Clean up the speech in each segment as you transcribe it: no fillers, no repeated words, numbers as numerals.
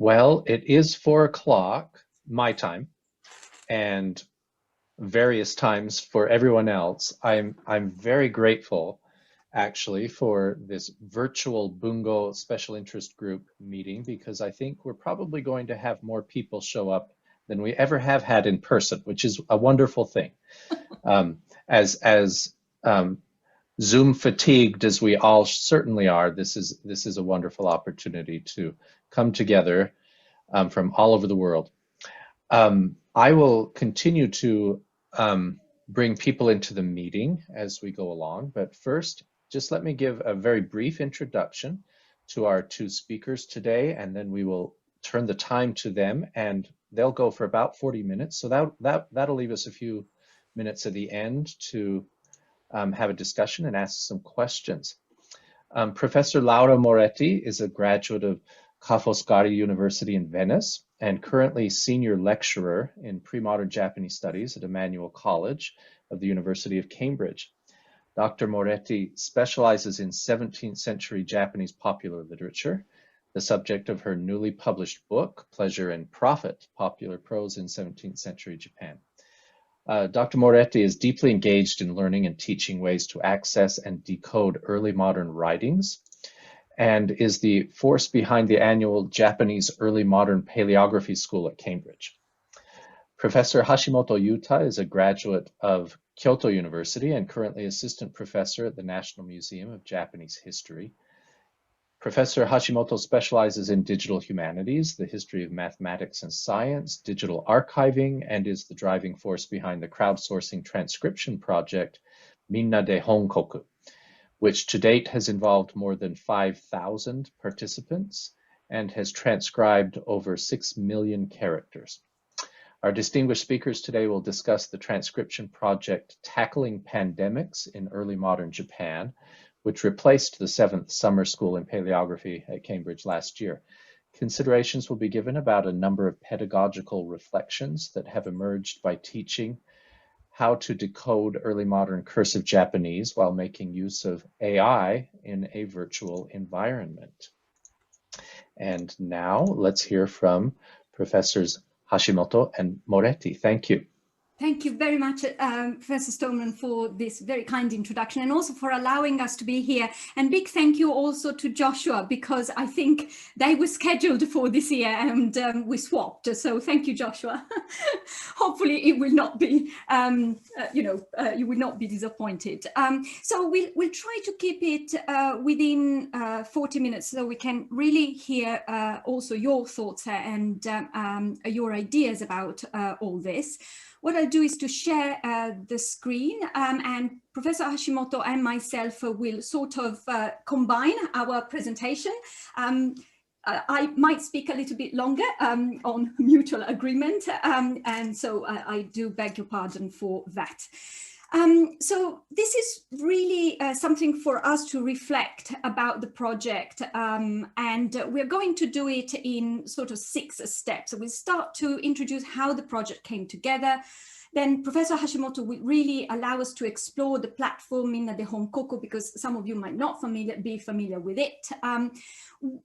Well, it is 4 o'clock my time and various times for everyone else. I'm very grateful actually for this virtual Bungo special interest group meeting because I think we're probably going to have more people show up than we ever have had in person, which is a wonderful thing. As Zoom fatigued as we all certainly are, this is a wonderful opportunity to come together from all over the world. I will continue to bring people into the meeting as we go along, but first, just let me give a very brief introduction to our two speakers today, and then we will turn the time to them, and they'll go for about 40 minutes. So that'll leave us a few minutes at the end to have a discussion and ask some questions. Professor Laura Moretti is a graduate of Ca' Foscari University in Venice and currently senior lecturer in pre-modern Japanese studies at Emmanuel College of the University of Cambridge. Dr. Moretti specializes in 17th century Japanese popular literature, the subject of her newly published book, Pleasure and Profit, Popular Prose in 17th Century Japan. Dr. Moretti is deeply engaged in learning and teaching ways to access and decode early modern writings, and is the force behind the annual Japanese Early Modern Paleography School at Cambridge. Professor Hashimoto Yuta is a graduate of Kyoto University and currently assistant professor at the National Museum of Japanese History. Professor Hashimoto specializes in digital humanities, the history of mathematics and science, digital archiving, and is the driving force behind the crowdsourcing transcription project Minna de Honkoku, which to date has involved more than 5,000 participants and has transcribed over 6 million characters. Our distinguished speakers today will discuss the transcription project Tackling Pandemics in Early Modern Japan, which replaced the 7th summer school in paleography at Cambridge last year. Considerations will be given about a number of pedagogical reflections that have emerged by teaching how to decode early modern cursive Japanese while making use of AI in a virtual environment. And now let's hear from Professors Hashimoto and Moretti. Thank you. Thank you very much, Professor Stoneman, for this very kind introduction and also for allowing us to be here. And big thank you also to Joshua, because I think they were scheduled for this year and we swapped. So thank you, Joshua. Hopefully it will not be, you will not be disappointed. So we'll try to keep it within 40 minutes so we can really hear also your thoughts and your ideas about all this. What I'll do is to share the screen and Professor Hashimoto and myself will sort of combine our presentation. I might speak a little bit longer on mutual agreement, and so I do beg your pardon for that. So this is really something for us to reflect about the project, and we're going to do it in sort of 6 steps. So we'll start to introduce how the project came together. Then Professor Hashimoto will really allow us to explore the platform Minna de Honkoku, because some of you might not be familiar with it.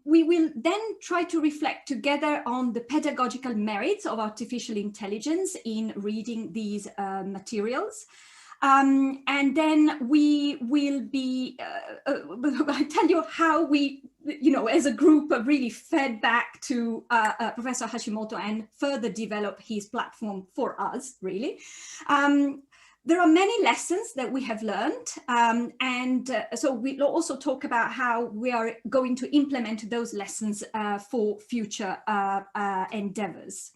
We will then try to reflect together on the pedagogical merits of artificial intelligence in reading these materials. And then we will be, I'll tell you how we, as a group really fed back to Professor Hashimoto and further develop his platform for us, really. There are many lessons that we have learned, so we'll also talk about how we are going to implement those lessons for future endeavors.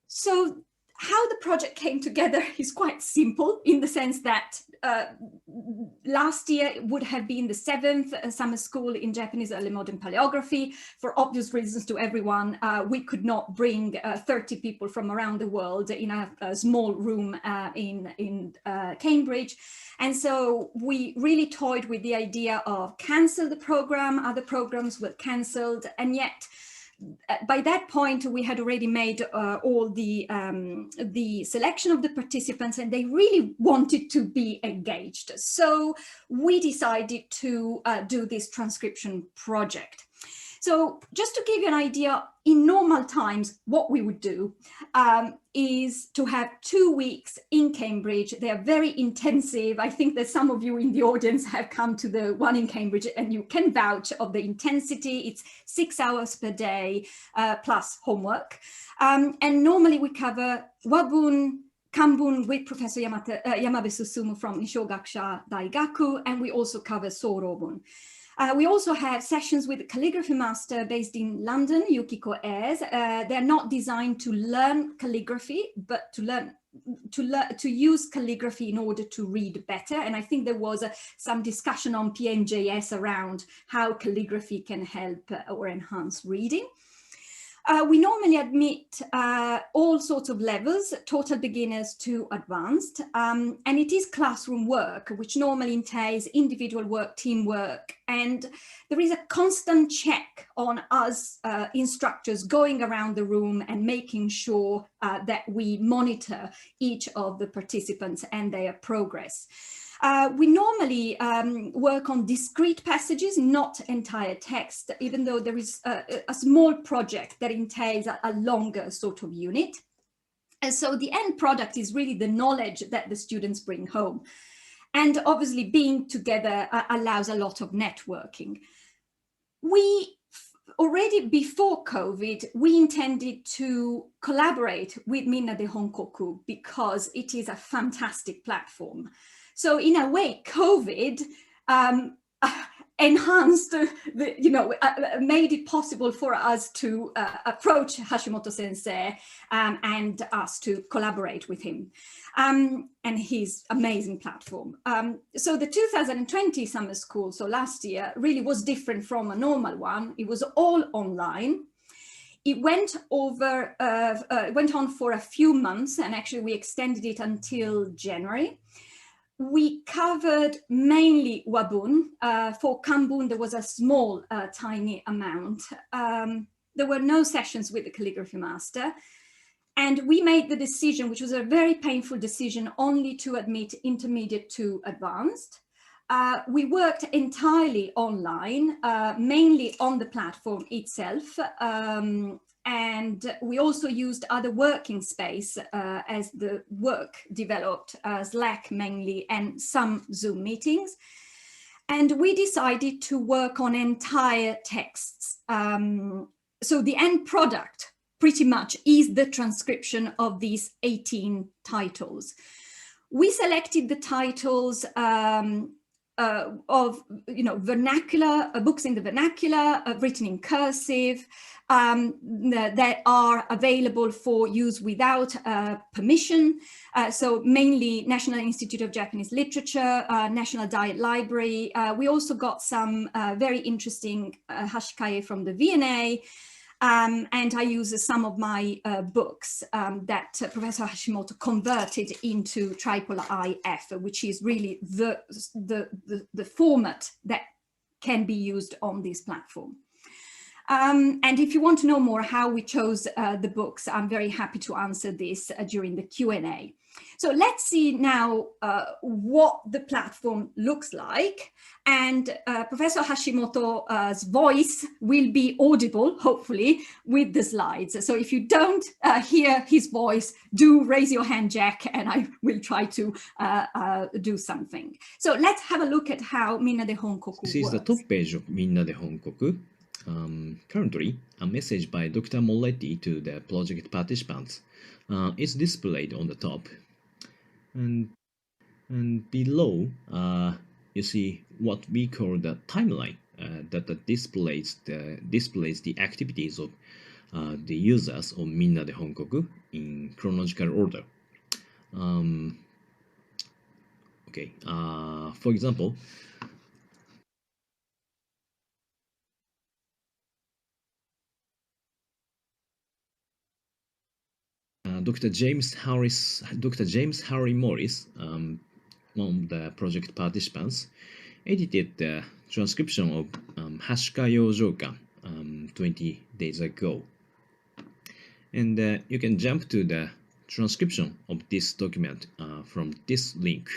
So how the project came together is quite simple in the sense that last year would have been the 7th summer school in Japanese early modern paleography. For obvious reasons to everyone, we could not bring 30 people from around the world in a small room in Cambridge. And so we really toyed with the idea of cancel the program. Other programs were cancelled, and yet by that point, we had already made all the selection of the participants, and they really wanted to be engaged. So we decided to do this transcription project. So just to give you an idea, in normal times, what we would do is to have 2 weeks in Cambridge. They are very intensive. I think that some of you in the audience have come to the one in Cambridge, and you can vouch of the intensity. It's 6 hours per day plus homework. And normally we cover Wabun, Kanbun with Professor Yamabe Susumu from Nishogakusha Daigaku, and we also cover Sorobun. We also have sessions with a calligraphy master based in London, Yukiko Ayres. They're not designed to learn calligraphy, but to use calligraphy in order to read better. And I think there was some discussion on PMJS around how calligraphy can help or enhance reading. We normally admit all sorts of levels, total beginners to advanced, and it is classroom work, which normally entails individual work, teamwork, and there is a constant check on us instructors going around the room and making sure that we monitor each of the participants and their progress. We normally work on discrete passages, not entire text, even though there is a small project that entails a longer sort of unit. And so the end product is really the knowledge that the students bring home. And obviously being together allows a lot of networking. We already before COVID, we intended to collaborate with Minna de Honkoku because it is a fantastic platform. So in a way, COVID enhanced, made it possible for us to approach Hashimoto Sensei and us to collaborate with him and his amazing platform. So the 2020 summer school, so last year, really was different from a normal one. It was all online. It went on for a few months, and actually we extended it until January. We covered mainly Wabun. For Kanbun, there was a small, tiny amount. There were no sessions with the calligraphy master. And we made the decision, which was a very painful decision, only to admit intermediate to advanced. We worked entirely online, mainly on the platform itself. And we also used other working space as the work developed, Slack mainly, and some Zoom meetings. And we decided to work on entire texts. So the end product pretty much is the transcription of these 18 titles. We selected the titles of vernacular books in the vernacular, written in cursive, that are available for use without permission. So mainly National Institute of Japanese Literature, National Diet Library. We also got some very interesting hashikae from the VNA. And I use some of my books that Professor Hashimoto converted into Triple IF, which is really the format that can be used on this platform. And if you want to know more how we chose the books, I'm very happy to answer this during the Q&A. So let's see now what the platform looks like. And Professor Hashimoto's voice will be audible, hopefully, with the slides. So if you don't hear his voice, do raise your hand, Jack, and I will try to do something. So let's have a look at how Minna de Honkoku works. This is the top page of Minna de Honkoku. Currently, a message by Dr. Moretti to the project participants is displayed on the top. And below, you see what we call the timeline that displays the activities of the users of Minna de Honkoku in chronological order. Okay, for example, Dr. James Harry Morris, one of the project participants, edited the transcription of Hashika Yojokan 20 days ago. And you can jump to the transcription of this document from this link.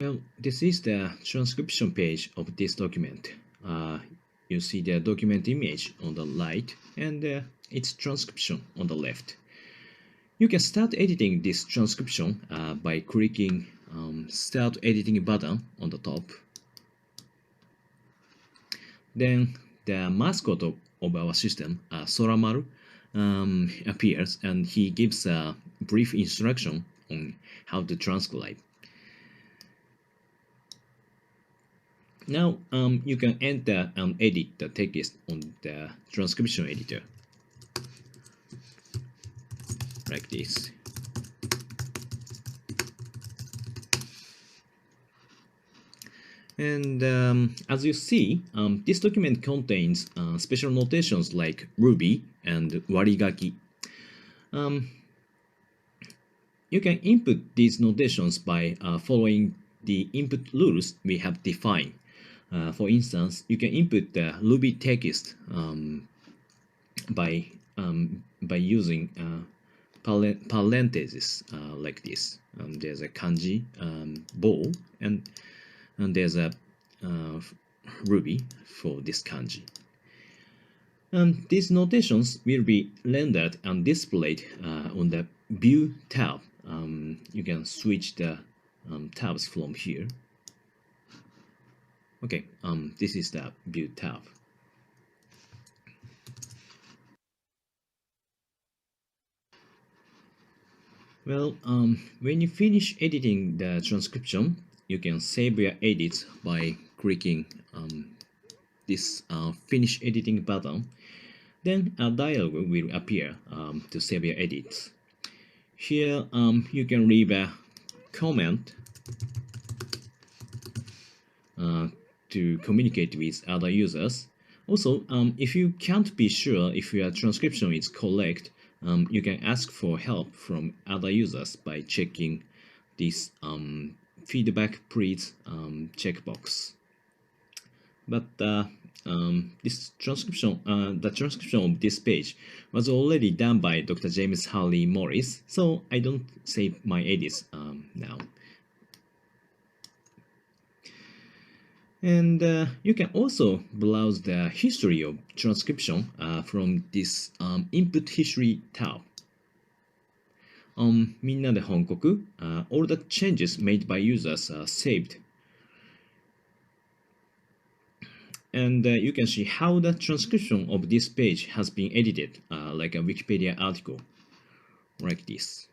Well, this is the transcription page of this document. You see the document image on the right and its transcription on the left. You can start editing this transcription by clicking Start Editing button on the top. Then the mascot of our system, Soramaru, appears and he gives a brief instruction on how to transcribe. Now you can enter and edit the text on the transcription editor like this. And as you see, this document contains special notations like Ruby and warigaki. You can input these notations by following the input rules we have defined. For instance, you can input the Ruby text by using parentheses like this. There's a kanji bow and there's a Ruby for this kanji. And these notations will be rendered and displayed on the View tab. You can switch the tabs from here. Okay, this is the View tab. Well, when you finish editing the transcription, you can save your edits by clicking this Finish Editing button. Then a dialog will appear to save your edits. Here, you can leave a comment to communicate with other users. Also, if you can't be sure if your transcription is correct, you can ask for help from other users by checking this feedback please checkbox. But this transcription, the transcription of this page was already done by Dr. James Harley Morris, so I don't save my edits now. And you can also browse the history of transcription from this Input History tab. On Minna de Honkoku, all the changes made by users are saved. And you can see how the transcription of this page has been edited, like a Wikipedia article, like this.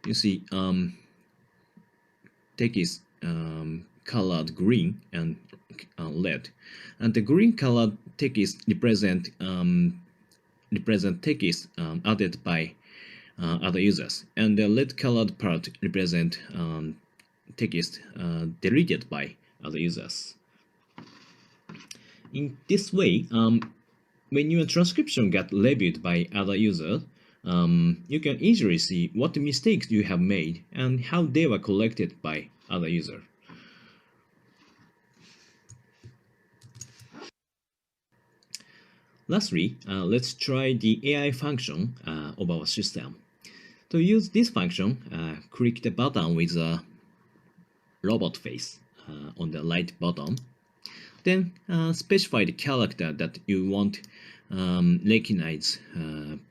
You see, text colored green and red, and the green colored text represent text added by other users, and the red colored part represent text deleted by other users. In this way, when your transcription got reviewed by other users, you can easily see what mistakes you have made and how they were corrected by other users. Lastly, let's try the AI function of our system. To use this function, click the button with a robot face on the right bottom. Then specify the character that you want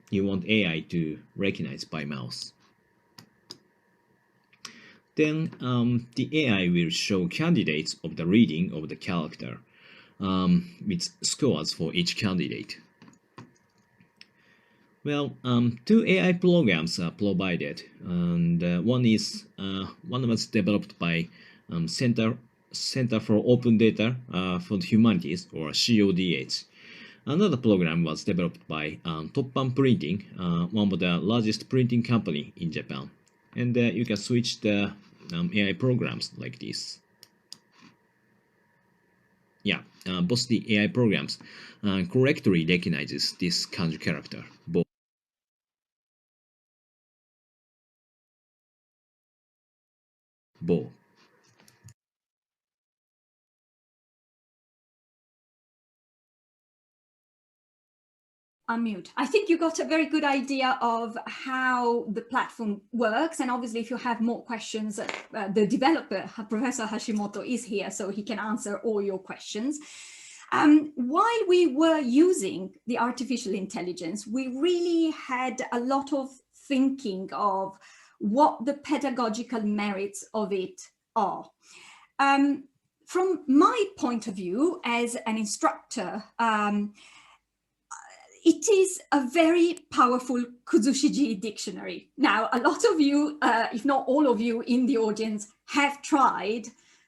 you want AI to recognize by mouse. Then the AI will show candidates of the reading of the character with scores for each candidate. Well, two AI programs are provided, and one was developed by Center for Open Data for the Humanities, or CODH. Another program was developed by Toppan Printing, one of the largest printing company in Japan. And you can switch the AI programs like this. Yeah, both the AI programs correctly recognizes this kanji character. Bo. unmute. I think you got a very good idea of how the platform works. And obviously, if you have more questions, the developer, Professor Hashimoto, is here, so he can answer all your questions. While we were using the artificial intelligence, we really had a lot of thinking of what the pedagogical merits of it are. From my point of view as an instructor, it is a very powerful Kuzushiji dictionary. Now, a lot of you, if not all of you in the audience, have tried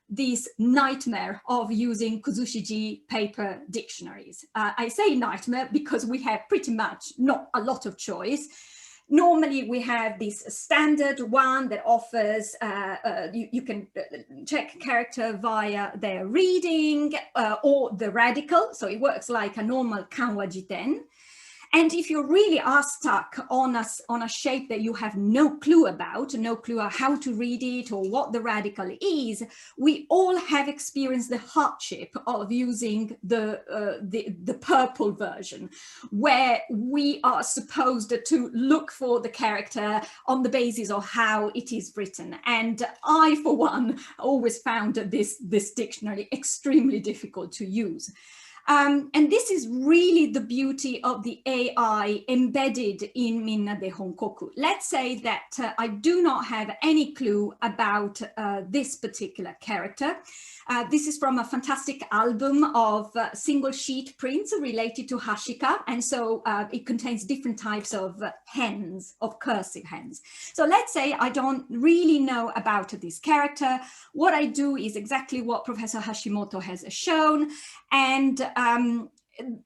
this nightmare of using Kuzushiji paper dictionaries. I say nightmare because we have pretty much not a lot of choice. Normally, we have this standard one that offers, you can check character via their reading or the radical. So it works like a normal Kanwa Jiten. And if you really are stuck on a shape that you have no clue about, no clue how to read it or what the radical is, we all have experienced the hardship of using the purple version, where we are supposed to look for the character on the basis of how it is written. And I, for one, always found this dictionary extremely difficult to use. And this is really the beauty of the AI embedded in Minna de Honkoku. Let's say that I do not have any clue about this particular character. This is from a fantastic album of single sheet prints related to Hashika. And so it contains different types of hens, of cursive hens. So let's say I don't really know about this character. What I do is exactly what Professor Hashimoto has shown. And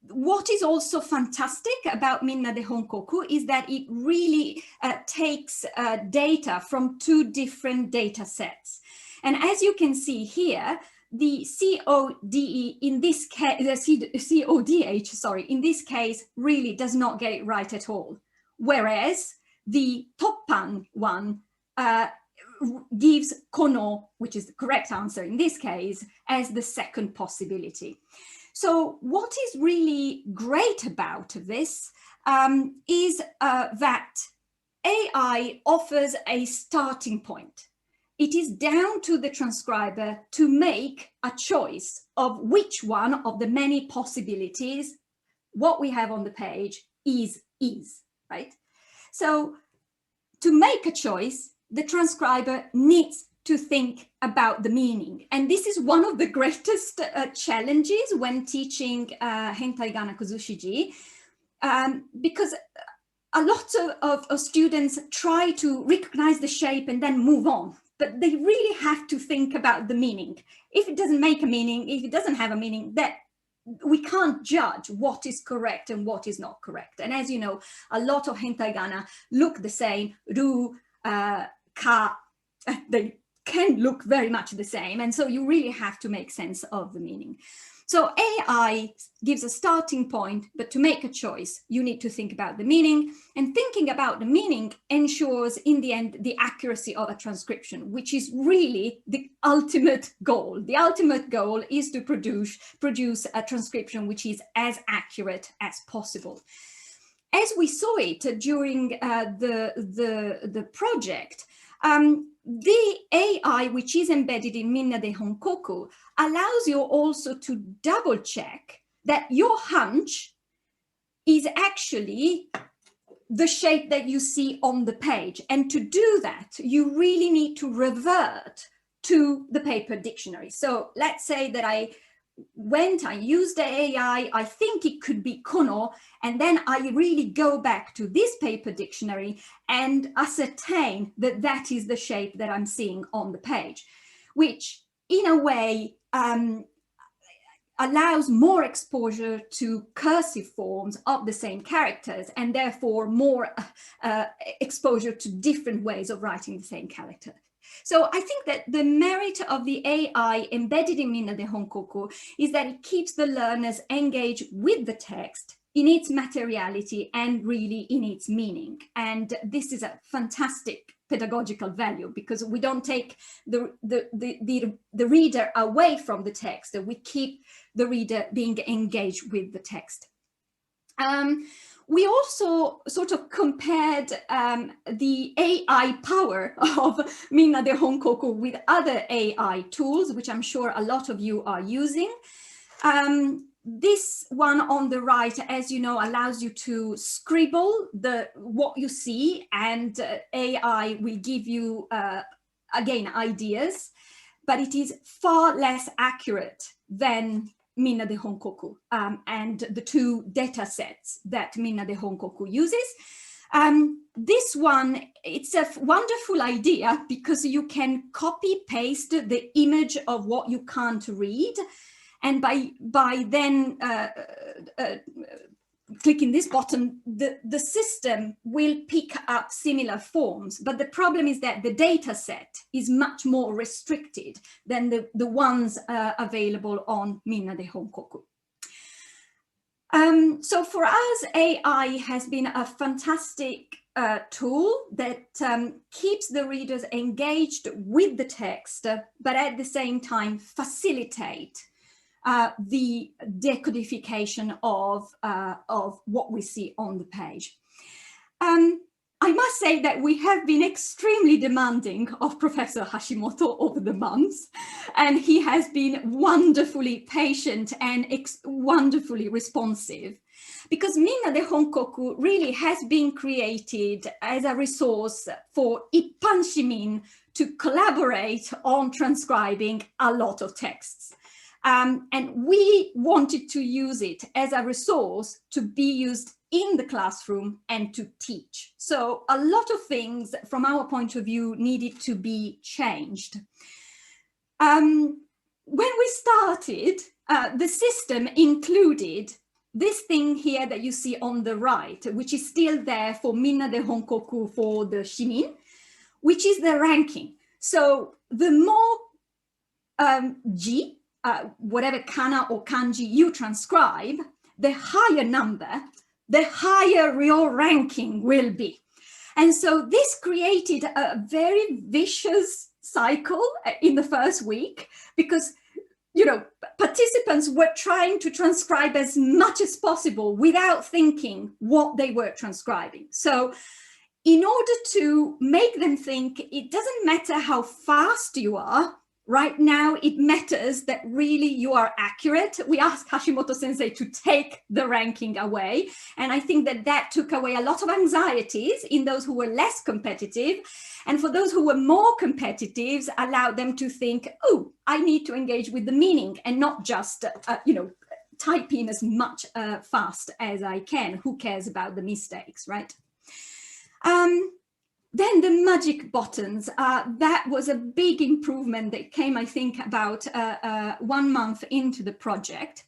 what is also fantastic about Minna de Honkoku is that it really takes data from two different data sets. And as you can see here, the CODE in this case, the CODH, sorry, in this case really does not get it right at all. Whereas the Toppan one gives Kono, which is the correct answer in this case, as the second possibility. So what is really great about this is that AI offers a starting point. It is down to the transcriber to make a choice of which one of the many possibilities what we have on the page is, right? So to make a choice, the transcriber needs to think about the meaning. And this is one of the greatest challenges when teaching Hentai Gana Kuzushiji, because a lot of students try to recognize the shape and then move on, but they really have to think about the meaning. If it doesn't make a meaning, if it doesn't have a meaning, that we can't judge what is correct and what is not correct. And as you know, a lot of Hentai Gana look the same, ru, ka, they can look very much the same. And so you really have to make sense of the meaning. So AI gives a starting point, but to make a choice, you need to think about the meaning. And thinking about the meaning ensures, in the end, the accuracy of a transcription, which is really the ultimate goal. The ultimate goal is to produce a transcription which is as accurate as possible. As we saw it during the project, the AI, which is embedded in Minna de Honkoku, allows you also to double check that your hunch is actually the shape that you see on the page. And to do that, you really need to revert to the paper dictionary. So let's say that I used the AI, I think it could be Kono, and then I really go back to this paper dictionary and ascertain that that is the shape that I'm seeing on the page, which in a way allows more exposure to cursive forms of the same characters, and therefore more exposure to different ways of writing the same character. So I think that the merit of the AI embedded in Minna de Honkoku is that it keeps the learners engaged with the text in its materiality and really in its meaning. And this is a fantastic pedagogical value, because we don't take the reader away from the text, we keep the reader being engaged with the text. we also sort of compared the AI power of Minna de Honkoku with other AI tools, which I'm sure a lot of you are using. This one on the right, as you know, allows you to scribble what you see, and AI will give you, again, ideas, but it is far less accurate than Minna de Honkoku and the two data sets that Minna de Honkoku uses. This one, it's a wonderful idea because you can copy paste the image of what you can't read. And by then clicking this button, the system will pick up similar forms. But the problem is that the data set is much more restricted than the ones available on Minna de Honkoku. So for us, AI has been a fantastic tool that keeps the readers engaged with the text, but at the same time facilitate the decodification of what we see on the page. I must say that we have been extremely demanding of Professor Hashimoto over the months, and he has been wonderfully patient and wonderfully responsive, because Minna de Honkoku really has been created as a resource for Ippan Shimin to collaborate on transcribing a lot of texts. And we wanted to use it as a resource to be used in the classroom and to teach. So a lot of things from our point of view needed to be changed. When we started, the system included this thing here that you see on the right, which is still there for Minna de Honkoku for the Shimin, which is the ranking. So the more G, whatever kana or kanji you transcribe, the higher number, the higher your ranking will be. And so this created a very vicious cycle in the first week, because, you know, participants were trying to transcribe as much as possible without thinking what they were transcribing. So in order to make them think, it doesn't matter how fast you are, right now, it matters that really you are accurate. We asked Hashimoto Sensei to take the ranking away. And I think that that took away a lot of anxieties in those who were less competitive. And for those who were more competitive, allowed them to think, oh, I need to engage with the meaning and not just, you know, type in as much fast as I can. Who cares about the mistakes, right? Then the magic buttons, that was a big improvement that came, I think, about 1 month into the project.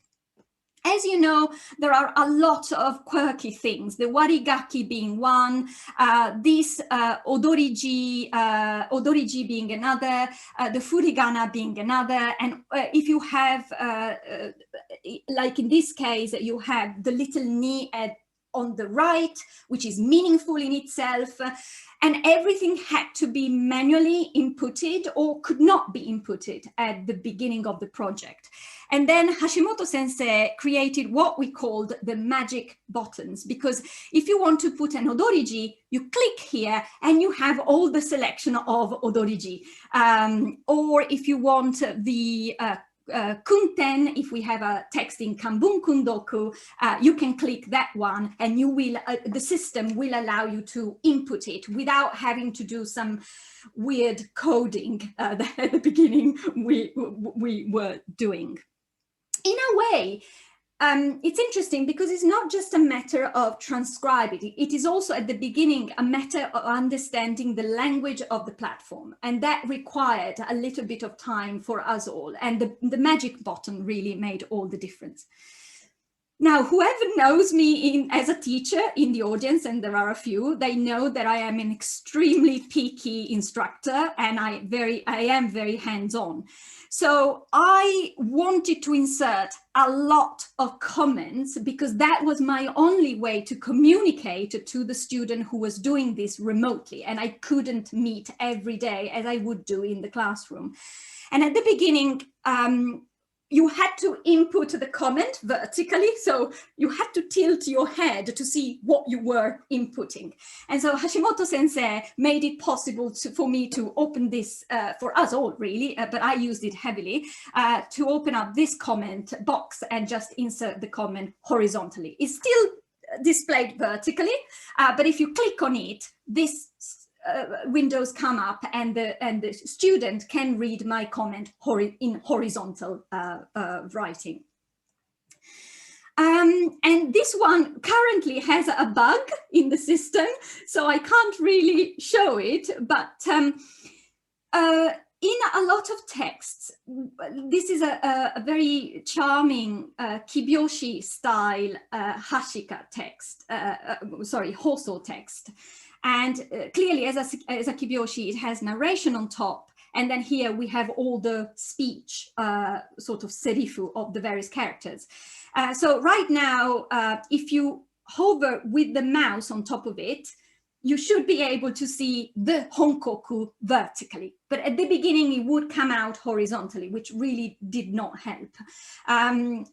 As you know, there are a lot of quirky things, the warigaki being one, this odoriji being another, the furigana being another. And if you have, like in this case, you have the little ni on the right, which is meaningful in itself. And everything had to be manually inputted or could not be inputted at the beginning of the project. And then Hashimoto Sensei created what we called the magic buttons, because if you want to put an odoriji, you click here and you have all the selection of odoriji. Or if you want the kunten, if we have a text in Kanbun Kundoku, you can click that one and you will, the system will allow you to input it without having to do some weird coding that at the beginning we were doing. In a way, it's interesting because it's not just a matter of transcribing. It is also at the beginning a matter of understanding the language of the platform. And that required a little bit of time for us all. And the magic button really made all the difference. Now, whoever knows me as a teacher in the audience, and there are a few, they know that I am an extremely picky instructor and I am very hands-on. So I wanted to insert a lot of comments because that was my only way to communicate to the student who was doing this remotely. And I couldn't meet every day as I would do in the classroom. And at the beginning, you had to input the comment vertically, so you had to tilt your head to see what you were inputting. And so Hashimoto sensei made it possible for me to open this, for us all really, but I used it heavily, to open up this comment box and just insert the comment horizontally. It's still displayed vertically, but if you click on it, this windows come up, and the student can read my comment in horizontal writing. And this one currently has a bug in the system, so I can't really show it, but in a lot of texts, this is a very charming Kibyoshi style Hashika text, Hoso text. And clearly, as a Kibyoshi, it has narration on top. And then here we have all the speech, sort of serifu of the various characters. So right now, if you hover with the mouse on top of it, you should be able to see the honkoku vertically. But at the beginning, it would come out horizontally, which really did not help.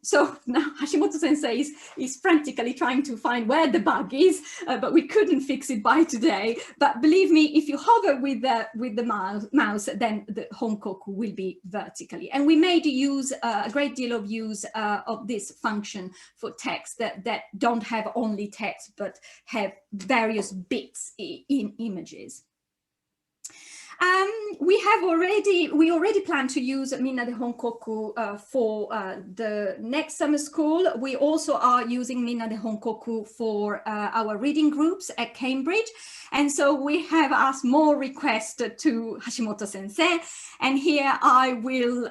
So now Hashimoto sensei is frantically trying to find where the bug is, but we couldn't fix it by today. But believe me, if you hover with the mouse, then the honkoku will be vertically. And we made use a great deal of use of this function for text that don't have only text, but have various bits in images. We already plan to use Minna de Honkoku for the next summer school. We also are using Minna de Honkoku for our reading groups at Cambridge. And so we have asked more requests to Hashimoto sensei. And here I will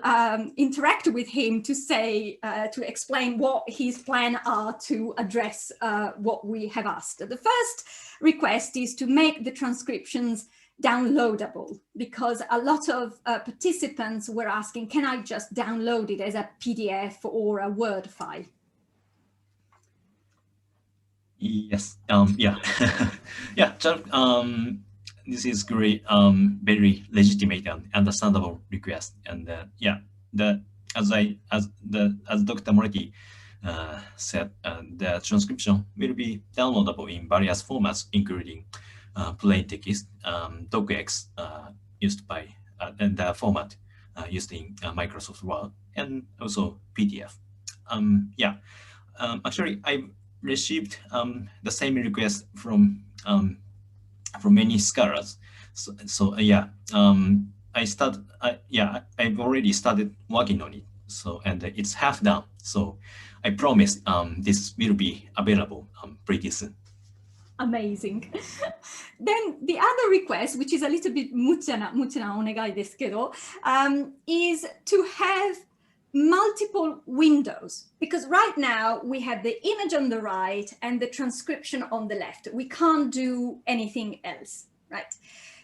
interact with him to say, to explain what his plans are to address what we have asked. The first request is to make the transcriptions downloadable, because a lot of participants were asking, can I just download it as a PDF or a Word file? Yes, yeah, yeah, this is great, very legitimate and understandable request. And yeah, as Dr. Moretti said, the transcription will be downloadable in various formats, including plain text, docx used by and the format used in Microsoft Word, and also PDF. Yeah, actually, I received the same request from many scholars. So yeah, I've already started working on it. So, and it's half done. So I promise this will be available pretty soon. Amazing. Then the other request, which is a little bit muchana onegai desu kedo, is to have multiple windows, because right now we have the image on the right and the transcription on the left. We can't do anything else, right?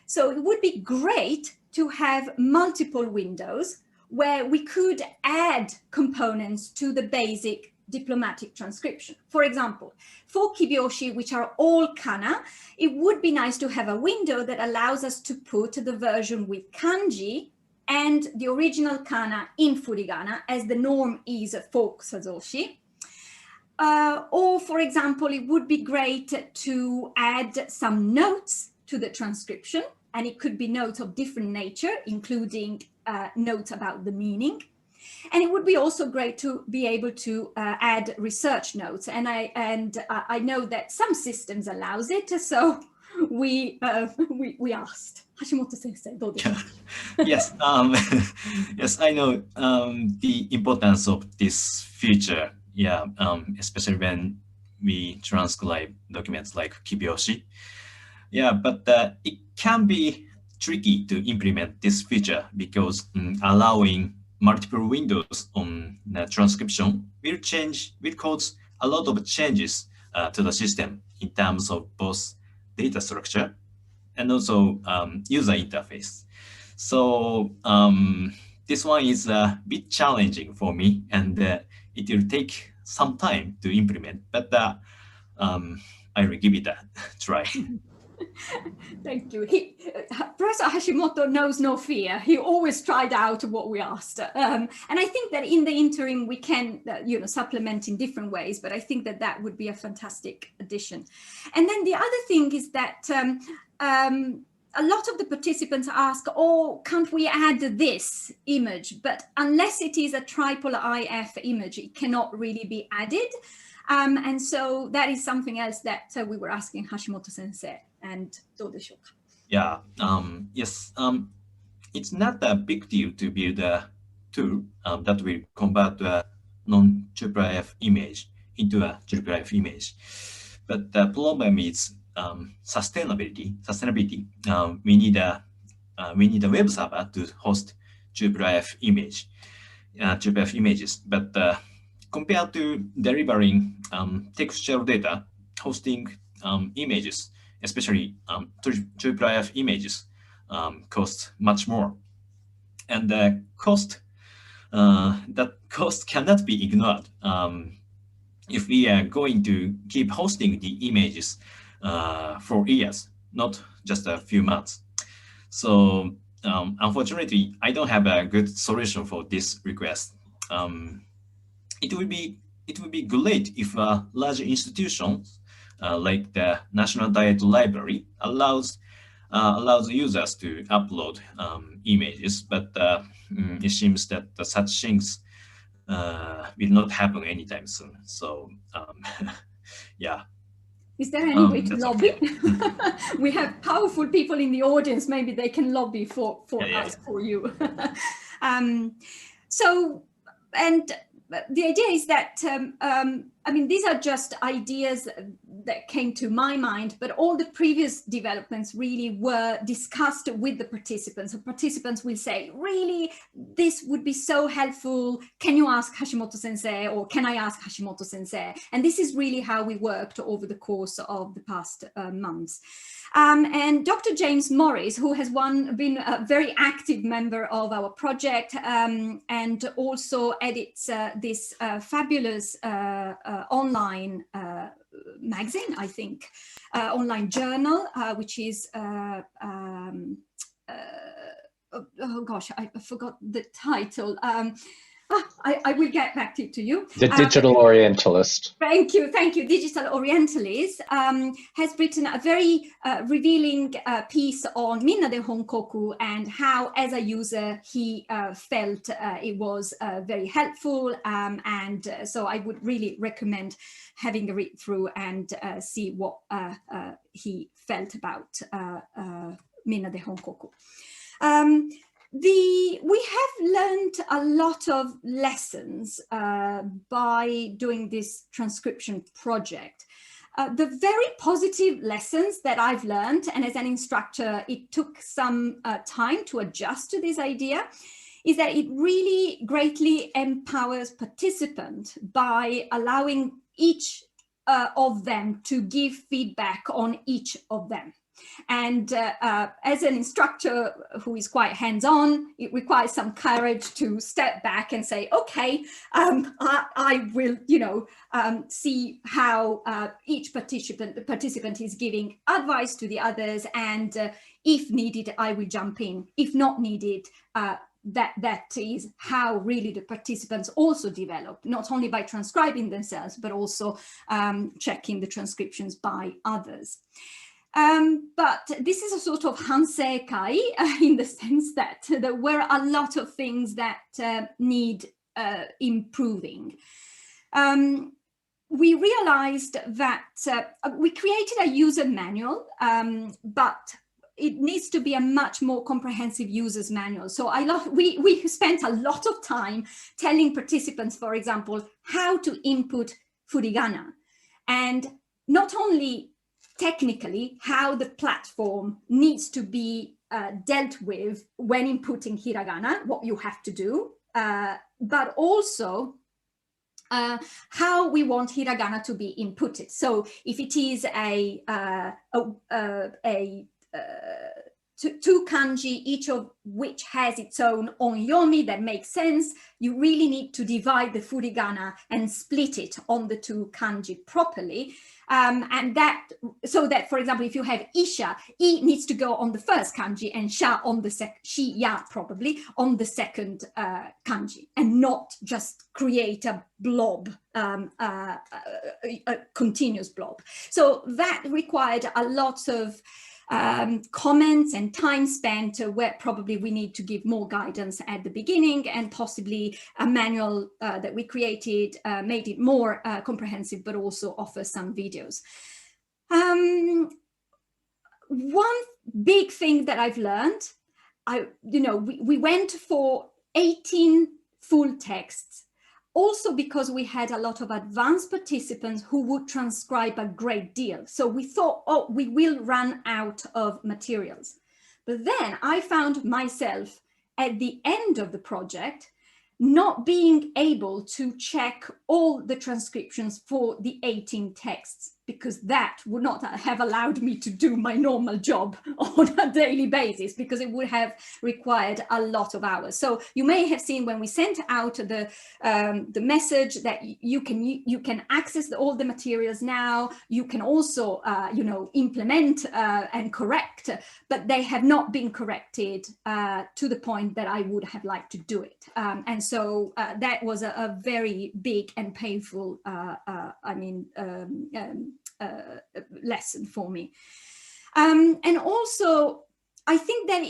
So it would be great to have multiple windows where we could add components to the basic diplomatic transcription. For example, for Kibyoshi, which are all kana, it would be nice to have a window that allows us to put the version with kanji and the original kana in furigana, as the norm is for kusazoshi. Or, for example, it would be great to add some notes to the transcription, and it could be notes of different nature, including notes about the meaning. And it would be also great to be able to add research notes. And I know that some systems allows it, so we asked. Hashimoto sensei, do desu? Yes, yes, I know the importance of this feature. Yeah, especially when we transcribe documents like Kibyoshi. Yeah, but it can be tricky to implement this feature because allowing multiple windows on the transcription will cause a lot of changes to the system in terms of both data structure and also user interface. So this one is a bit challenging for me, and it will take some time to implement, but I will give it a try. Thank you. Professor Hashimoto knows no fear. He always tried out what we asked. And I think that in the interim, we can, supplement in different ways, but I think that that would be a fantastic addition. And then the other thing is that a lot of the participants ask, oh, can't we add this image? But unless it is a triple IF image, it cannot really be added. And so that is something else that we were asking Hashimoto sensei. And yeah, yes, it's not a big deal to build a tool that will convert a non-triple IF image into a triple IF image. But the problem is sustainability. We need a web server to host triple IF images. But compared to delivering textual data, hosting images, especially triple IF images, costs much more. And the cost, that cost cannot be ignored. If we are going to keep hosting the images for years, not just a few months. So unfortunately, I don't have a good solution for this request. It would be great if large institutions like the National Diet Library allows users to upload images, but it seems that such things will not happen anytime soon. So yeah. Is there any way to lobby? Okay. We have powerful people in the audience. Maybe they can lobby for us, for you. And the idea is that, I mean, these are just ideas that came to my mind, but all the previous developments really were discussed with the participants. So participants will say, really, this would be so helpful. Can you ask Hashimoto sensei, or can I ask Hashimoto sensei? And this is really how we worked over the course of the past months. And Dr. James Morris, who has been a very active member of our project and also edits this fabulous online magazine, I think, online journal, which is, oh gosh, I forgot the title. I will get back to you. The Digital Orientalist. Thank you. Digital Orientalist has written a very revealing piece on Minna de Honkoku and how, as a user, he felt it was very helpful. And so I would really recommend having a read through and see what he felt about Minna de Honkoku. We have learned a lot of lessons by doing this transcription project. The very positive lessons that I've learned, and as an instructor, it took some time to adjust to this idea, is that it really greatly empowers participants by allowing each of them to give feedback on each of them. And as an instructor who is quite hands-on, it requires some courage to step back and say, okay, I will, see how each participant is giving advice to the others, and if needed, I will jump in. If not needed, that is how really the participants also develop, not only by transcribing themselves, but also checking the transcriptions by others. But this is a sort of hanseikai in the sense that there were a lot of things that need improving. We realized that we created a user manual, but it needs to be a much more comprehensive user's manual. So we spent a lot of time telling participants, for example, how to input furigana, and not only technically how the platform needs to be dealt with when inputting hiragana, what you have to do, but also how we want hiragana to be inputted. So if it is two kanji, each of which has its own onyomi that makes sense, you really need to divide the furigana and split it on the two kanji properly. And that, so that, for example, if you have isha, I needs to go on the first kanji and sha on the shi ya probably on the second kanji, and not just create a blob, a continuous blob. So that required a lot of comments and time spent where probably we need to give more guidance at the beginning, and possibly a manual that we created made it more comprehensive, but also offer some videos. One big thing that I've learned, we went for 18 full texts, also because we had a lot of advanced participants who would transcribe a great deal. So we thought, oh, we will run out of materials. But then I found myself at the end of the project not being able to check all the transcriptions for the 18 texts, because that would not have allowed me to do my normal job on a daily basis, because it would have required a lot of hours. So you may have seen when we sent out the message that you can access all the materials now. You can also implement and correct, but they have not been corrected to the point that I would have liked to do it. And so that was a very big and painful lesson for me. And also, I think that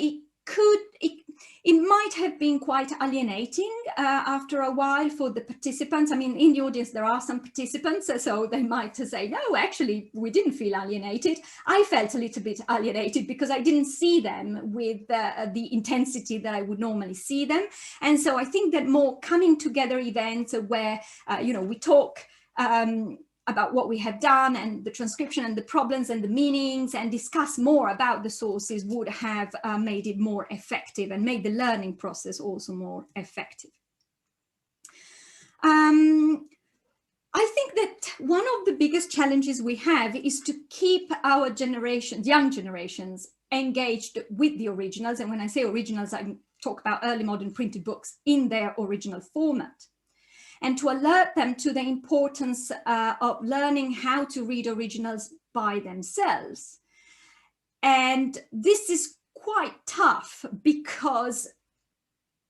it might have been quite alienating after a while for the participants. I mean, in the audience, there are some participants, so they might say, no, actually, we didn't feel alienated. I felt a little bit alienated because I didn't see them with the intensity that I would normally see them. And so I think that more coming together events where, we talk about what we have done and the transcription and the problems and the meanings, and discuss more about the sources, would have made it more effective and made the learning process also more effective. I think that one of the biggest challenges we have is to keep our generations, young generations, engaged with the originals. And when I say originals, I talk about early modern printed books in their original format, and to alert them to the importance of learning how to read originals by themselves. And this is quite tough, because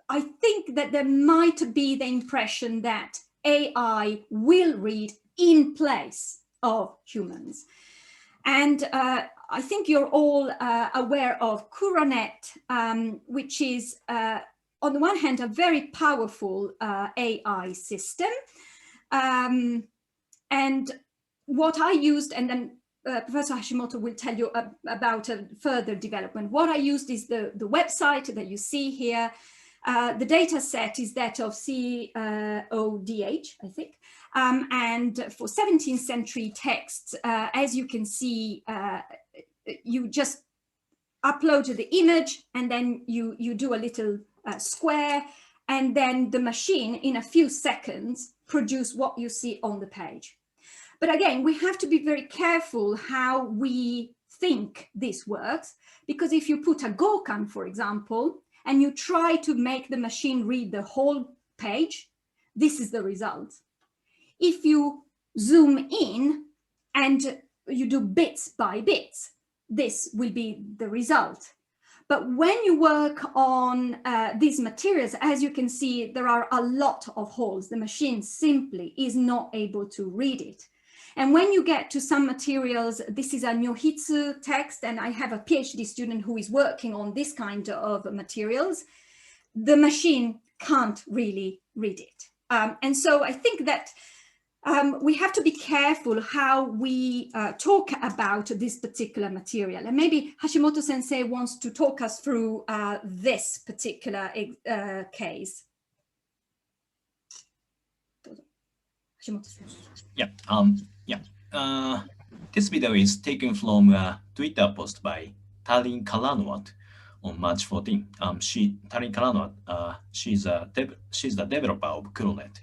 I think that there might be the impression that AI will read in place of humans. And I think you're all aware of Curanet, which is on the one hand, a very powerful AI system. And what I used, and then Professor Hashimoto will tell you about a further development. What I used is the website that you see here. The data set is that of CODH, I think. And for 17th century texts, as you can see, you just upload the image, and then you do a little square, and then the machine in a few seconds produce what you see on the page. But again, we have to be very careful how we think this works, because if you put a Gokan, for example, and you try to make the machine read the whole page, this is the result. If you zoom in and you do bits by bits, this will be the result. But when you work on these materials, as you can see, there are a lot of holes. The machine simply is not able to read it. And when you get to some materials, this is a Nyohitsu text, and I have a PhD student who is working on this kind of materials. The machine can't really read it. And so I think that we have to be careful how we talk about this particular material. And maybe Hashimoto Sensei wants to talk us through this particular case. Hashimoto Sensei. Yeah. This video is taken from a Twitter post by Tarin Kalanwat on March 14. Tarin Kalanwat, she's the developer of Curanet.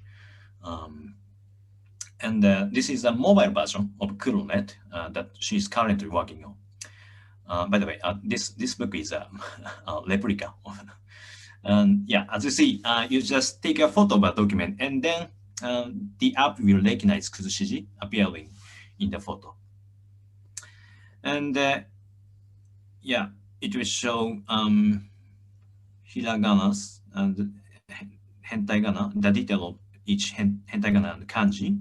And this is a mobile version of Curanet that she's currently working on. By the way, this book is a replica. And yeah, as you see, you just take a photo of a document, and then the app will recognize kuzushiji appearing in the photo. And yeah, it will show hiraganas and hentaigana, the detail of each hentaigana and kanji.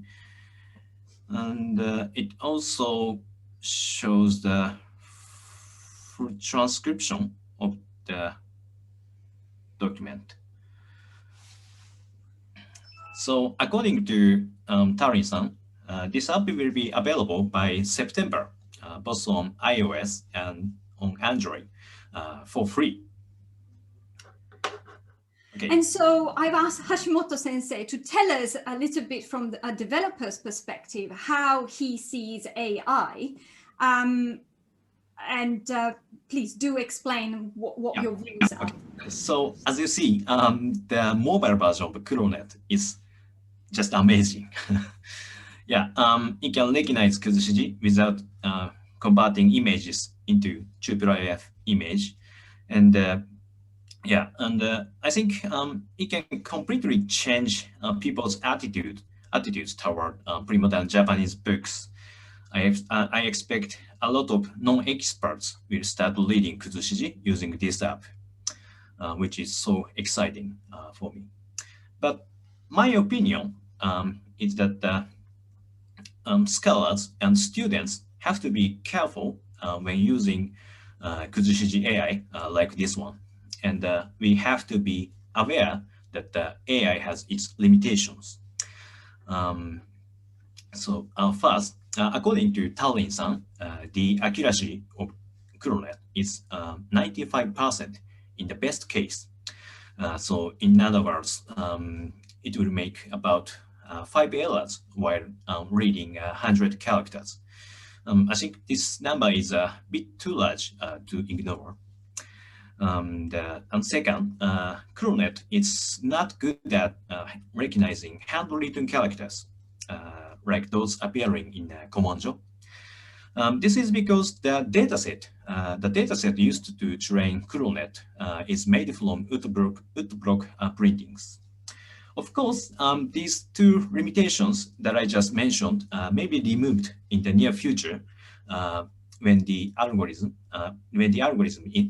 And it also shows the full transcription of the document. So according to Tarin-san, this app will be available by September, both on iOS and on Android for free. Okay. And so I've asked Hashimoto Sensei to tell us a little bit from a developer's perspective how he sees AI. Please do explain what your views are. Okay. So as you see, the mobile version of CureNet is just amazing. Yeah, it can recognize kuzushiji without converting images into AAAF image. And yeah, and I think it can completely change people's attitudes toward pre-modern Japanese books. I expect a lot of non-experts will start reading kuzushiji using this app, which is so exciting for me. But my opinion is that scholars and students have to be careful when using kuzushiji AI like this one. And we have to be aware that the AI has its limitations. So first, according to Tarin-san, the accuracy of CureNet is 95% in the best case. So in other words, it will make about 5 errors while reading 100 characters. I think this number is a bit too large to ignore. And second, CureNet is not good at recognizing handwritten characters, like those appearing in Komonjo. This is because the dataset used to train CureNet is made from Utblock printings. Of course, these two limitations that I just mentioned may be removed in the near future when the algorithm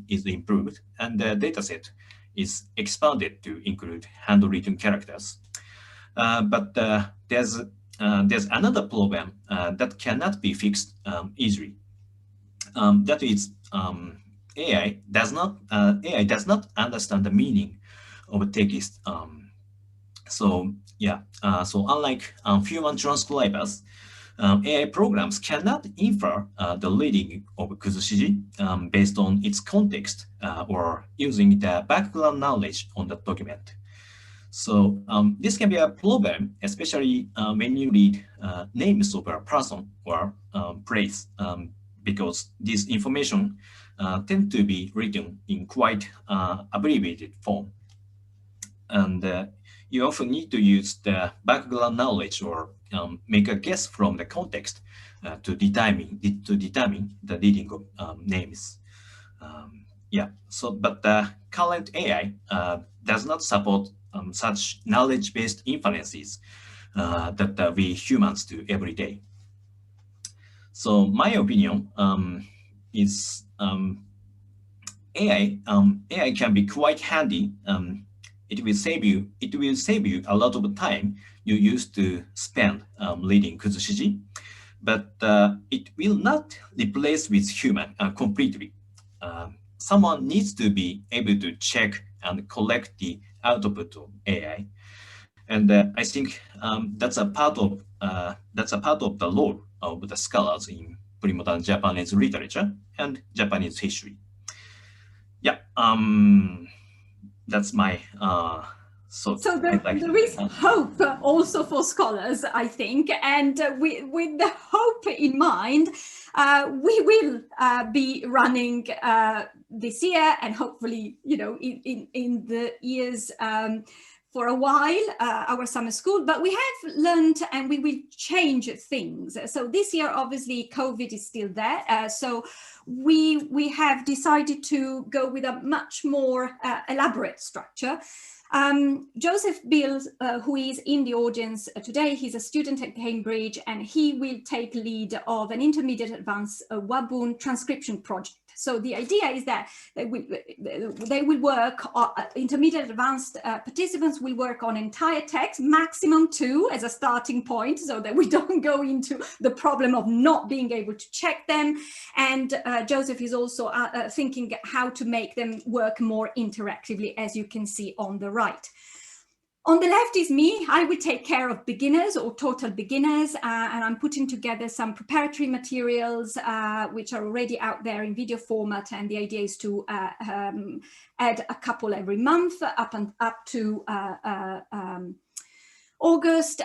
is improved and the dataset is expanded to include handwritten characters. But there's another problem that cannot be fixed easily. That is, AI does not understand the meaning of text. So yeah, so unlike human transcribers, AI programs cannot infer the reading of kuzushiji based on its context or using the background knowledge on the document. So this can be a problem, especially when you read names of a person or place, because this information tend to be written in quite abbreviated form. And you often need to use the background knowledge or make a guess from the context to determine the reading of names. Yeah. So, but the current AI does not support such knowledge-based inferences that we humans do every day. So, my opinion is AI can be quite handy. It will save you a lot of time you used to spend reading kuzushiji, but it will not replace with human completely. Someone needs to be able to check and collect the output of AI, and I think that's a part of the role of the scholars in pre-modern Japanese literature and Japanese history. Yeah. That's my thought. So there is hope also for scholars, I think, and with the hope in mind, we will be running this year and hopefully, in the years for a while, our summer school, but we have learned and we will change things. So this year, obviously, COVID is still there. So we have decided to go with a much more elaborate structure. Joseph Bills, who is in the audience today, he's a student at Cambridge, and he will take lead of an intermediate advanced Wabun transcription project. So the idea is that they will work, intermediate advanced participants will work on entire text, maximum 2 as a starting point, so that we don't go into the problem of not being able to check them. And Joseph is also thinking how to make them work more interactively, as you can see on the right. On the left is me. I will take care of beginners or total beginners, and I'm putting together some preparatory materials which are already out there in video format, and the idea is to add a couple every month up to August.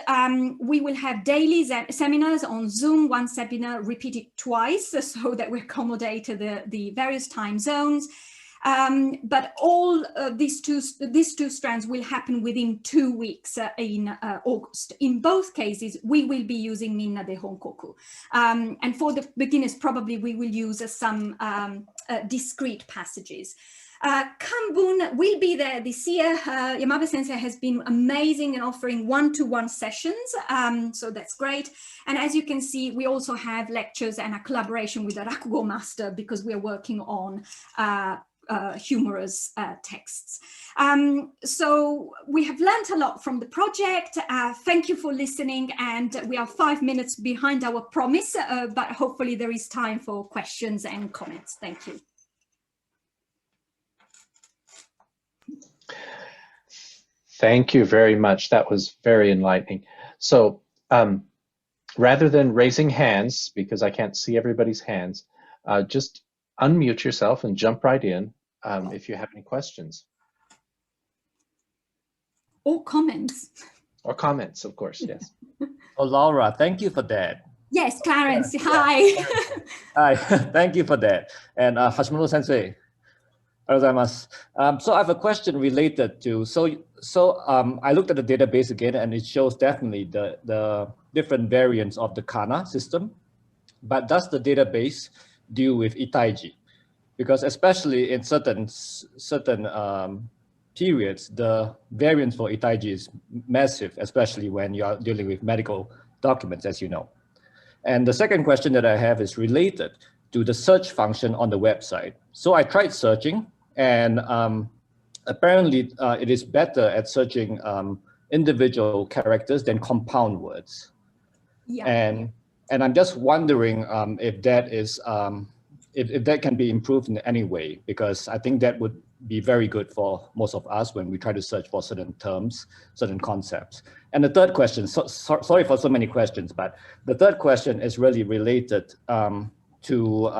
We will have daily seminars on Zoom, one seminar repeated twice, so that we accommodate the various time zones. But all these two strands will happen within 2 weeks in August. In both cases, we will be using Minna de Honkoku. And for the beginners, probably we will use some discrete passages. Kanbun will be there this year. Yamabe Sensei has been amazing in offering one-to-one sessions, so that's great. And as you can see, we also have lectures and a collaboration with the Rakugo master, because we are working on humorous texts. So we have learned a lot from the project. Thank you for listening, and we are 5 minutes behind our promise, but hopefully there is time for questions and comments. Thank you. Thank you very much. That was very enlightening. So rather than raising hands, because I can't see everybody's hands, just unmute yourself and jump right in if you have any questions. Or comments. Or comments, of course, yes. Oh, Laura, thank you for that. Yes, Clarence, hi. Hi, thank you for that. And Hashimoto Sensei, so I have a question related to, I looked at the database again, and it shows definitely the different variants of the kana system, but does the database deal with itaiji? Because especially in certain periods, the variance for itaiji is massive, especially when you are dealing with medical documents, as you know. And the second question that I have is related to the search function on the website. So I tried searching, and apparently it is better at searching individual characters than compound words. Yeah. And I'm just wondering if that is if that can be improved in any way, because I think that would be very good for most of us when we try to search for certain terms, certain concepts. And the third question, sorry for so many questions, but the third question is really related to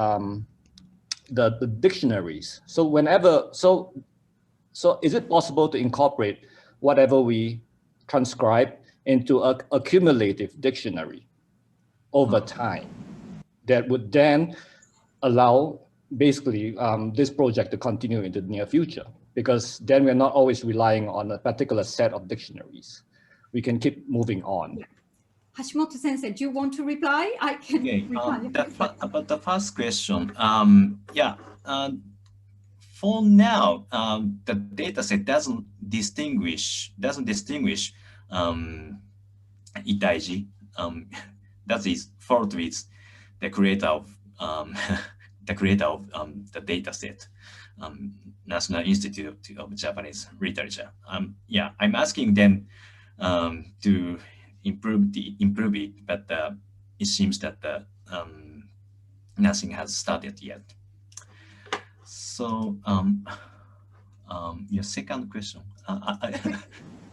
the dictionaries. So so is it possible to incorporate whatever we transcribe into a cumulative dictionary over time that would then allow basically this project to continue into the near future? Because then we're not always relying on a particular set of dictionaries. We can keep moving on. Yeah. Hashimoto Sensei, do you want to reply? I can reply. About the first question, for now, the dataset doesn't distinguish itaiji. That is fault with the creator of the dataset, National Institute of Japanese Literature. I'm asking them to improve it, but it seems that nothing has started yet. So your second question.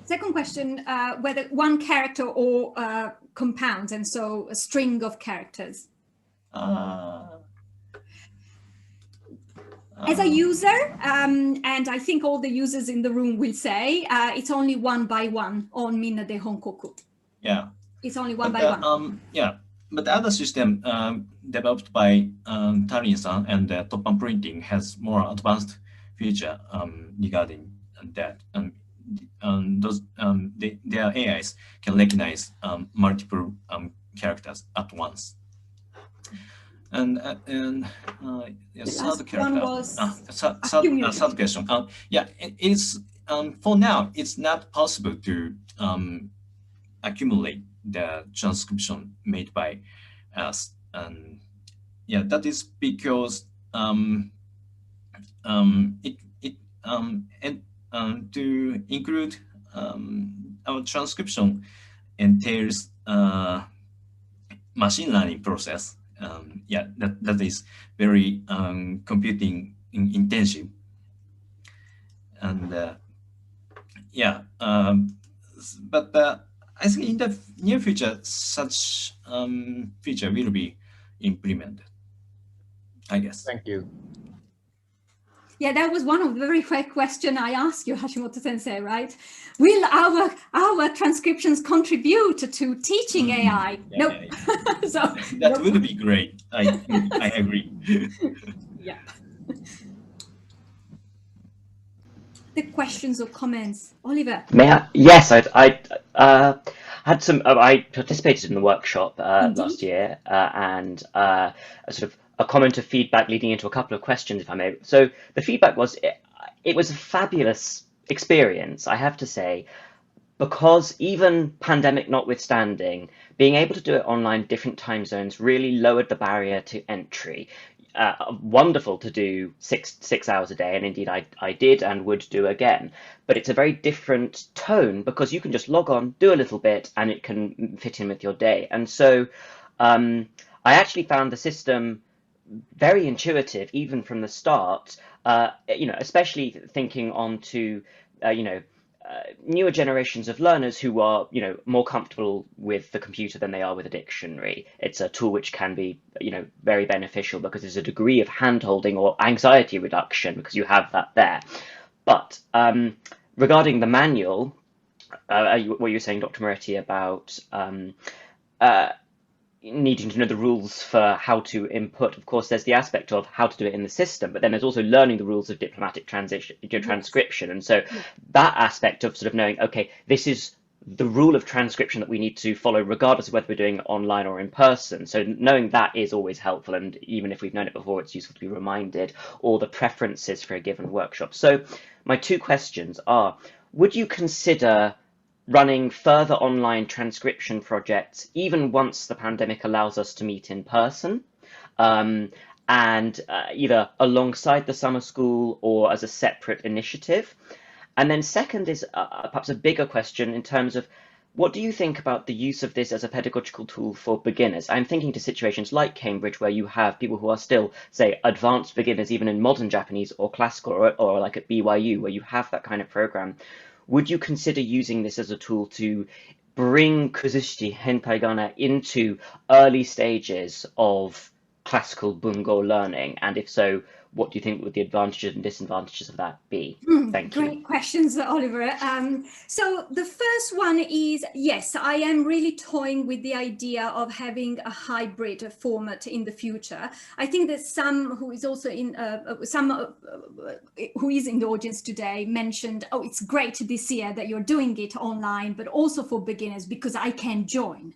Second question, whether one character or compounds, and so a string of characters. As a user, and I think all the users in the room will say, it's only 1 by 1 on Minna de Honkoku. Yeah. It's only one by one. But the other system developed by Tarin-san and Toppan Printing has more advanced feature regarding that. their AIs can recognize multiple characters at once. And yes, third character. Third question. Yeah, it's for now it's not possible to accumulate the transcription made by us, and yeah, that is because to include our transcription entails machine learning process. Yeah, that is very computing intensive, and yeah, but I think in the near future such feature will be implemented, I guess. Thank you. Yeah, that was one of the very quick question I asked you, Hashimoto Sensei, right? Will our transcriptions contribute to teaching AI? Yeah, nope. yeah. So, that nope. would be great. I agree. Yeah. The questions or comments, Oliver? May I? Yes, I had some. I participated in the workshop last year, and a sort of a comment of feedback leading into a couple of questions, if I may. So the feedback was it was a fabulous experience, I have to say, because even pandemic notwithstanding, being able to do it online, different time zones, really lowered the barrier to entry. Wonderful to do six hours a day, and indeed I did and would do again, but it's a very different tone because you can just log on, do a little bit, and it can fit in with your day. And so I actually found the system very intuitive even from the start, you know, especially thinking on to newer generations of learners who are, you know, more comfortable with the computer than they are with a dictionary. It's a tool which can be, you know, very beneficial because there's a degree of hand-holding or anxiety reduction because you have that there. But regarding the manual, what you were saying, Dr. Moretti, about needing to know the rules for how to input. Of course, there's the aspect of how to do it in the system, but then there's also learning the rules of diplomatic transcription. And so that aspect of sort of knowing, okay, this is the rule of transcription that we need to follow regardless of whether we're doing it online or in person. So knowing that is always helpful, and even if we've known it before, it's useful to be reminded, or the preferences for a given workshop. So my two questions are, would you consider running further online transcription projects even once the pandemic allows us to meet in person, and either alongside the summer school or as a separate initiative? And then second is perhaps a bigger question in terms of, what do you think about the use of this as a pedagogical tool for beginners? I'm thinking to situations like Cambridge where you have people who are still, say, advanced beginners even in modern Japanese or classical, or like at BYU where you have that kind of program. Would you consider using this as a tool to bring kuzushiki hentai-gana into early stages of classical Bungo learning? And if so, what do you think would the advantages and disadvantages of that be? Thank you. Great questions, Oliver. So the first one is, yes, I am really toying with the idea of having a hybrid format in the future. I think that some who is also in who is in the audience today mentioned, oh, it's great this year that you're doing it online, but also for beginners because I can join.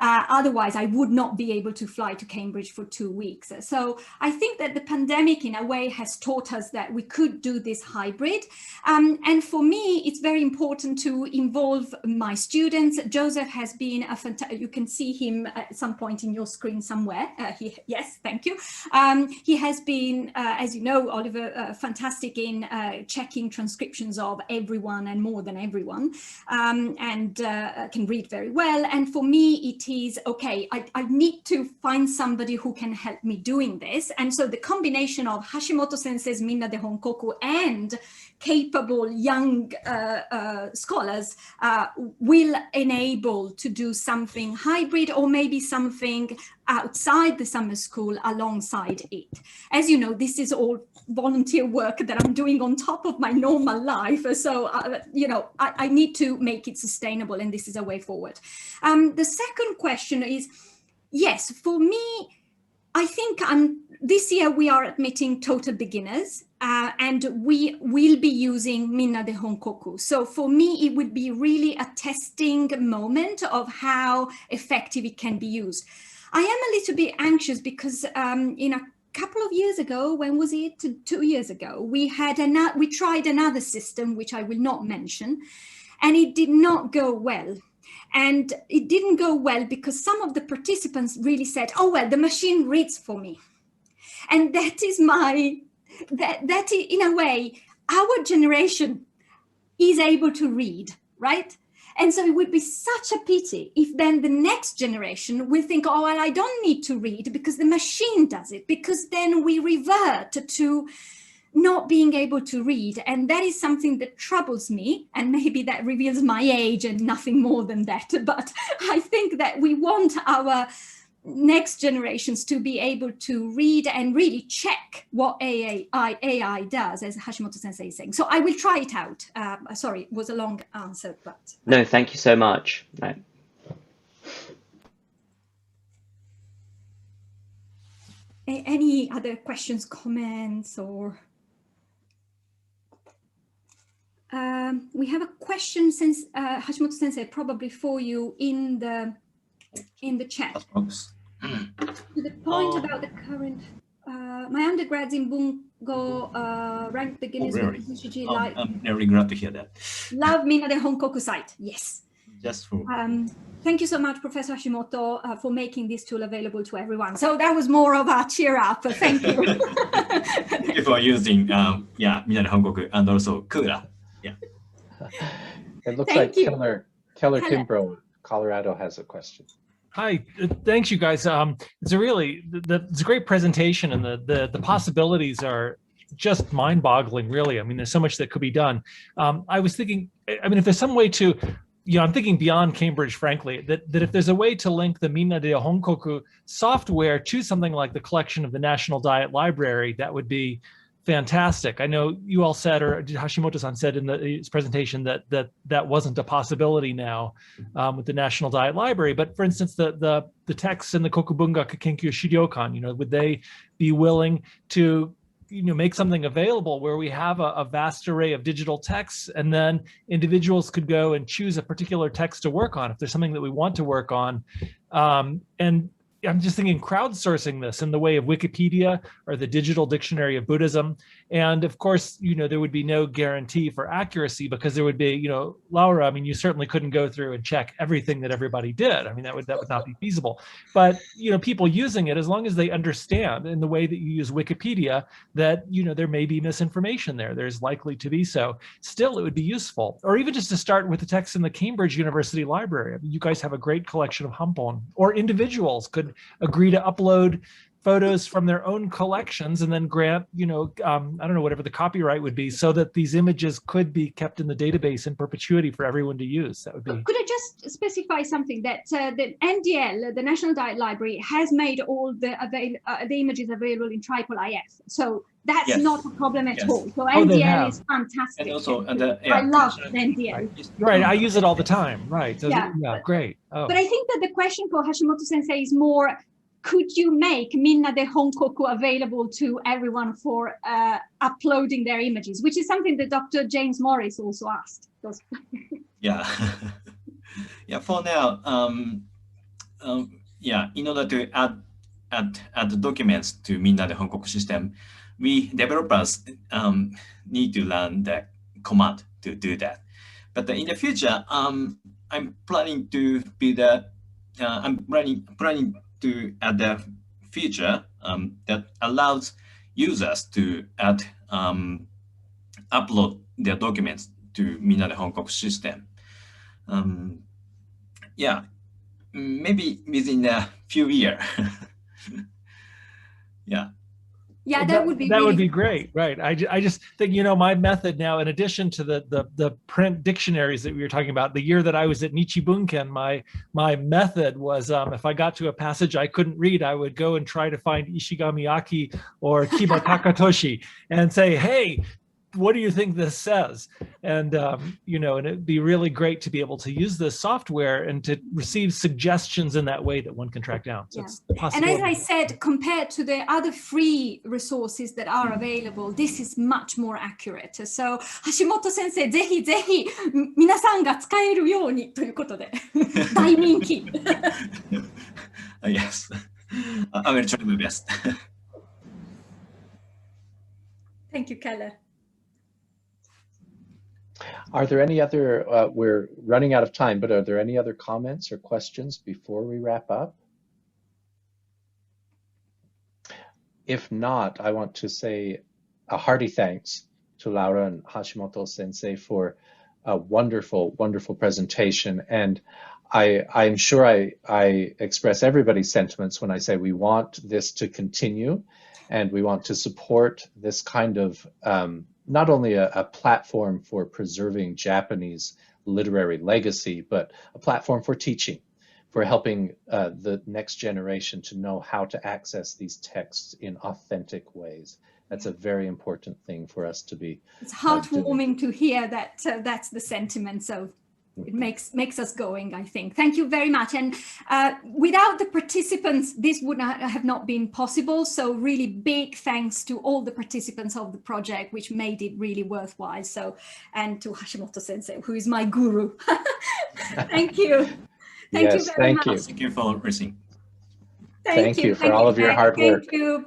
Otherwise, I would not be able to fly to Cambridge for 2 weeks. So I think that the pandemic, in a way, has taught us that we could do this hybrid. And for me, it's very important to involve my students. Joseph has been a fantastic, you can see him at some point in your screen somewhere. Yes, thank you. He has been, as you know, Oliver, fantastic in checking transcriptions of everyone and more than everyone, and can read very well. And for me, it is, okay, I need to find somebody who can help me doing this. And so the combination of Hashimoto Sensei's Minna de Honkoku and capable young scholars will enable to do something hybrid, or maybe something outside the summer school alongside it. As you know, this is all volunteer work that I'm doing on top of my normal life. So, you know, I need to make it sustainable, and this is a way forward. The second question is, yes, for me, I think this year we are admitting total beginners, and we will be using Minna de Honkoku. So for me, it would be really a testing moment of how effective it can be used. I am a little bit anxious because in a couple of years ago, when was it? 2 years ago, we tried another system, which I will not mention, and it did not go well. And it didn't go well because some of the participants really said, oh, well, the machine reads for me. And that is that in a way, our generation is able to read, right? And so it would be such a pity if then the next generation will think, oh, well, I don't need to read because the machine does it, because then we revert to not being able to read. And that is something that troubles me, and maybe that reveals my age and nothing more than that. But I think that we want our next generations to be able to read and really check what AI does, as Hashimoto Sensei is saying. So I will try it out. Sorry, it was a long answer, but... No, thank you so much. No. Any other questions, comments, or... we have a question, since Hashimoto Sensei, probably for you in the chat. To the point about the current, my undergrads in Bungo ranked beginners with PCG. I'm very glad to hear that. Love Minna de Honkoku site. Yes. Just for thank you so much, Professor Hashimoto, for making this tool available to everyone. So that was more of a cheer up. Thank you. Thank you for using Minna de Honkoku and also Kura. Yeah. It looks Thank like you. Keller Kimbrough, Colorado, has a question. Hi, thanks you guys. It's a great presentation, and the possibilities are just mind-boggling, really. I mean, there's so much that could be done. I was thinking, I mean, if there's some way to, I'm thinking beyond Cambridge, frankly, that if there's a way to link the Minna de Honkoku software to something like the collection of the National Diet Library, that would be fantastic. I know you all said, or Hashimoto-san said in his presentation, that wasn't a possibility now with the National Diet Library. But for instance, the texts in the Kokubungaku Kenkyu Shiryokan, would they be willing to make something available where we have a vast array of digital texts, and then individuals could go and choose a particular text to work on if there's something that we want to work on. And I'm just thinking crowdsourcing this in the way of Wikipedia or the Digital Dictionary of Buddhism. And of course, there would be no guarantee for accuracy, because there would be, Laura, I mean, you certainly couldn't go through and check everything that everybody did. I mean, that would not be feasible. But, people using it, as long as they understand in the way that you use Wikipedia, that, there may be misinformation there. There's likely to be so. Still, it would be useful. Or even just to start with the text in the Cambridge University Library. I mean, you guys have a great collection of Hampon. Or individuals could agree to upload photos from their own collections and then grant, I don't know, whatever the copyright would be, so that these images could be kept in the database in perpetuity for everyone to use. That would be. Could I just specify something, that the NDL, the National Diet Library, has made all the images available in IIIF. So that's not a problem at all. So NDL is fantastic. And also, I love NDL. Right, I use it all the time. Right. So, yeah, great. Oh. But I think that the question for Hashimoto Sensei is more, could you make Minna de Honkoku available to everyone for uploading their images, which is something that Dr. James Morris also asked. Yeah. Yeah, for now, in order to add the documents to Minna de Honkoku system, we developers need to learn the command to do that. But in the future, I'm planning to be planning to add the feature that allows users to upload their documents to Minna de Honkoku system. Maybe within a few years. Yeah, that would be great, right? I just think, my method now, in addition to the print dictionaries that we were talking about, the year that I was at Nichibunken, my method was, if I got to a passage I couldn't read, I would go and try to find Ishigami Aki or Kiba Takatoshi and say, hey, what do you think this says? And, you know, and it'd be really great to be able to use this software and to receive suggestions in that way that one can track down. So it's and as I said, compared to the other free resources that are available, this is much more accurate. So, Hashimoto sensei, ぜひぜひ皆さんが使えるようにということで、大人気。Yes, I will try my best. Thank you, Keller. Are there any other, we're running out of time, but are there any other comments or questions before we wrap up? If not, I want to say a hearty thanks to Laura and Hashimoto sensei for a wonderful, wonderful presentation. And I'm sure I express everybody's sentiments when I say we want this to continue and we want to support this kind of not only a platform for preserving Japanese literary legacy, but a platform for teaching, for helping the next generation to know how to access these texts in authentic ways. That's a very important thing for us to be. It's heartwarming to hear that that's the sentiment. So it makes us going, I think. Thank you very much. And without the participants, this would not have been possible. So really big thanks to all the participants of the project, which made it really worthwhile. So, and to Hashimoto sensei, who is my guru. Thank you. Thank you very much. Thank you for listening. Thank you for all of your hard work. Thank you.